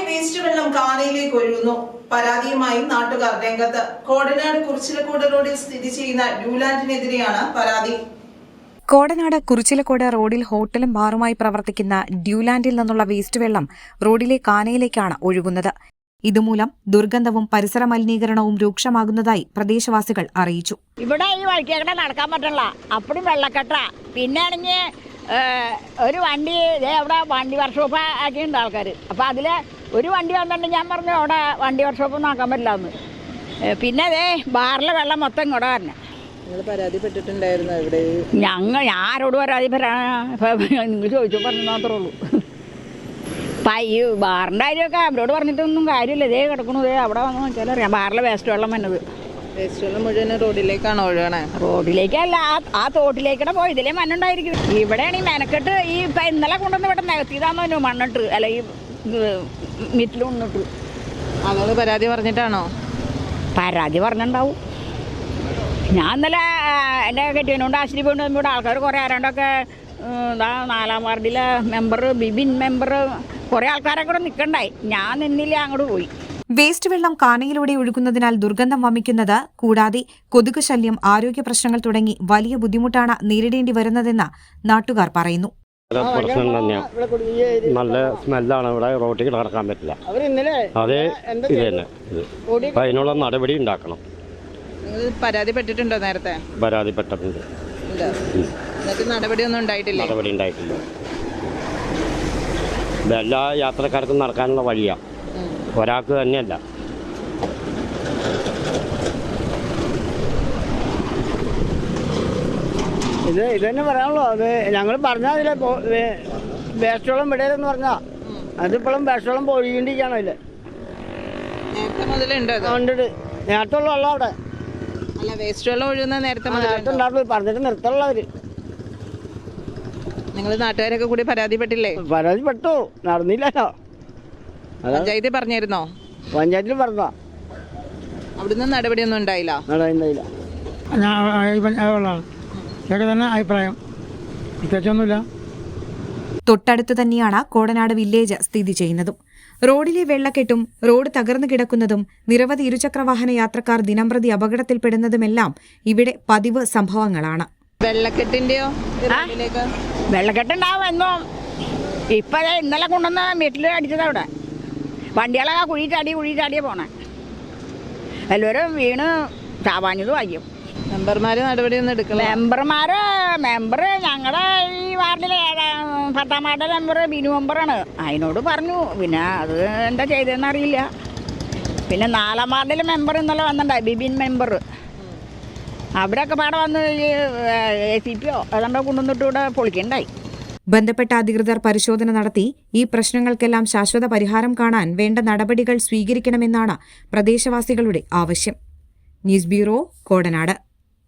Waste വെള്ളം കാനയിലേക്ക് ഒഴുകുന്നു. പരാതിയുമായി നാട്ടുകാർ രംഗത്ത്. കോടനാട് കുറിച്ചിലക്കോട് റോഡിൽ സ്ഥിതി ചെയ്യുന്ന ഡ്യൂലാൻഡിനെതിരെയാണ് പരാതി. കോടനാട് കുറിച്ചിലക്കോട് റോഡിൽ ഹോട്ടലും ബാറുമായി പ്രവർത്തിക്കുന്ന ഡ്യൂലാൻഡിൽ നിന്നുള്ള വേസ്റ്റ് വെള്ളം റോഡിലെ കാനയിലേക്കാണ് ഒഴുകുന്നത്. ഇതുമൂലം ദുർഗന്ധവും പരിസര മലിനീകരണവും രൂക്ഷമാകുന്നതായി പ്രദേശവാസികൾ അറിയിച്ചു. ഇവിടെ ഈ വഴിക്കേക്കടെ നടക്കാൻ പറ്റില്ല, അപ്പഴും വെള്ളക്കെട്ട. പിന്നെ ആണെങ്കിൽ ഒരു വണ്ടി അവിടെ വണ്ടി വർക്ക്ഷോപ്പ് ആക്കിയിട്ടുണ്ട് ആൾക്കാർ. അപ്പോൾ അതിൽ ഒരു വണ്ടി വന്നിട്ട് ഞാൻ പറഞ്ഞു അവിടെ വണ്ടി വർക്ക്ഷോപ്പ് നോക്കാൻ പറ്റില്ല എന്ന്. പിന്നെ ബാറിലെ വെള്ളം മൊത്തം ഇങ്ങോട്ട് വരണം. പരാതിപ്പെട്ടിട്ടുണ്ടായിരുന്നു ഇവിടെ? ഞാൻ ആരോട് പരാതിപ്പെടാനാ? നിങ്ങൾ ചോദിച്ചു പറഞ്ഞു മാത്രമേ ഉള്ളൂ. ഈ ബാറിൻ്റെ കാര്യമൊക്കെ അവരോട് പറഞ്ഞിട്ടൊന്നും കാര്യമില്ല. കിടക്കണു അവിടെ വന്ന് നോക്കിയാലും അറിയാം. ബാറിലെ വേസ്റ്റ് വെള്ളം വന്നത് വേസ്റ്റ് വെള്ളം മുഴുവൻ റോഡിലേക്കാണോ ഒഴുകണേ? റോഡിലേക്കല്ല, ആ തോട്ടിലേക്കടെ പോയി ഇതിലേ മണ്ണുണ്ടായിരിക്കും. ഇവിടെയാണ് ഈ മെനക്കെട്ട് ഇന്നലെ കൊണ്ടുവന്ന് ഇവിടെ നികത്തിയതാന്ന് മണ്ണിട്ട്, അല്ല ഈ മിറ്റിൽ കൊണ്ടിട്ട്. നിങ്ങൾ പരാതി പറഞ്ഞിട്ടാണോ? പരാതി പറഞ്ഞിട്ടുണ്ടാവും. ഞാൻ ഇന്നലെ എൻ്റെ കെട്ടിയനോണ്ട് ആശുപത്രി പോയിട്ട് ഇവിടെ ആൾക്കാർ കുറേ ആരാണ്ടൊക്കെ 4-ാം വാർഡിലെ മെമ്പർ ബിബിൻ മെമ്പർ കുറേ ആൾക്കാരൊക്കെ കൂടെ നിൽക്കണ്ടായി. ഞാൻ നിന്നില്ല, അങ്ങോട്ട് പോയി. വേസ്റ്റ് വെള്ളം കാനയിലൂടെ ഒഴുകുന്നതിനാൽ ദുർഗന്ധം വമിക്കുന്നത് കൂടാതെ കൊതുക് ശല്യം, ആരോഗ്യ പ്രശ്നങ്ങൾ തുടങ്ങി വലിയ ബുദ്ധിമുട്ടാണ് നേരിടേണ്ടി വരുന്നതെന്ന് നാട്ടുകാർ പറയുന്നു. പ്രശ്നം തന്നെയാണ്. നല്ല സ്മെല്ലാണ്. ഇവിടെ റോട്ടിൽ നടക്കാൻ പറ്റില്ല. അതേ ഇത് തന്നെ. അപ്പം അതിനുള്ള നടപടി ഉണ്ടാക്കണം. പരാതിപ്പെട്ടിട്ടുണ്ടോ നേരത്തെ? പരാതിപ്പെട്ടിട്ടുണ്ട്. നടപടിയൊന്നും ഉണ്ടായിട്ടില്ല. നടപടി ഉണ്ടായിട്ടില്ല. എല്ലാ യാത്രക്കാർക്കും നടക്കാനുള്ള വഴിയാണ്, ഒരാൾക്ക് തന്നെയല്ല. ഇത് തന്നെ പറയാനുള്ളൂ. അത് ഞങ്ങൾ പറഞ്ഞാൽ വേസ്റ്റ് വെള്ളം വിടരുതെന്ന് പറഞ്ഞാൽ അതിപ്പോഴും വേസ്റ്റ് വെള്ളം പൊഴിക്കൊണ്ടിരിക്കുകയാണോ? ഇല്ല, നേരത്തെ ഉള്ള വെള്ളം അവിടെ. അല്ല, വേസ്റ്റ് വെള്ളം ഒഴുകുന്ന നേരത്തെ ഉണ്ടാവുള്ളൂ. പറഞ്ഞിട്ട് നിർത്തുള്ളവര്. നിങ്ങൾ നാട്ടുകാരൊക്കെ കൂടി പരാതിപ്പെട്ടില്ലേ? പരാതിപ്പെട്ടു, നടന്നില്ലല്ലോ. പഞ്ചായത്തിൽ പറഞ്ഞിരുന്നോ? പഞ്ചായത്തിൽ പറഞ്ഞോ? അവിടുന്ന് നടപടിയൊന്നും ഉണ്ടായില്ല. തന്നെ അഭിപ്രായം പ്രത്യേകിച്ചൊന്നുമില്ല. തൊട്ടടുത്ത് തന്നെയാണ് കോടനാട് വില്ലേജ് സ്ഥിതി ചെയ്യുന്നതും. റോഡിലെ വെള്ളക്കെട്ടും റോഡ് തകർന്നു കിടക്കുന്നതും നിരവധി ഇരുചക്രവാഹന യാത്രക്കാർ ദിനംപ്രതി അപകടത്തിൽപ്പെടുന്നതുമെല്ലാം ഇവിടെ പതിവ് സംഭവങ്ങളാണ്. വെള്ളക്കെട്ടിന്റെയോ? വെള്ളക്കെട്ടുണ്ടാവും എന്നോ. ഇപ്പോഴേ ഇന്നലെ കൊണ്ടുവന്ന വീട്ടിൽ അടിച്ചത് അവിടെ വണ്ടികളൊക്കെ കുഴി ചാടിയേ പോണേ. എല്ലാവരും വീണ് ചാവാഞ്ഞതും ആയിരിക്കും. മെമ്പർമാര് നടപടിയൊന്നും എടുക്കില്ല. മെമ്പർ ഞങ്ങളുടെ ഈ വാർഡിലെ 10-ാം വാർഡിലെ മെമ്പർ ബിനു മെമ്പറാണ്. അതിനോട് പറഞ്ഞു, പിന്നെ അത് എന്താ ചെയ്തതെന്ന് അറിയില്ല. പിന്നെ 4-ാം വാർഡിലെ മെമ്പർ ഇന്നലെ വന്നിട്ടുണ്ടായി, ബിബിൻ മെമ്പർ. അവരൊക്കെ പാടെ വന്ന് ACP ഏതാണ്ടോ കൊണ്ടുവന്നിട്ട് ഇവിടെ പൊളിക്കണ്ടായി. ബന്ധപ്പെട്ട അധികൃതർ പരിശോധന നടത്തി ഈ പ്രശ്നങ്ങൾക്കെല്ലാം ശാശ്വത പരിഹാരം കാണാൻ വേണ്ട നടപടികൾ സ്വീകരിക്കണമെന്നാണ് പ്രദേശവാസികളുടെ ആവശ്യം. News bureau, Kodanad.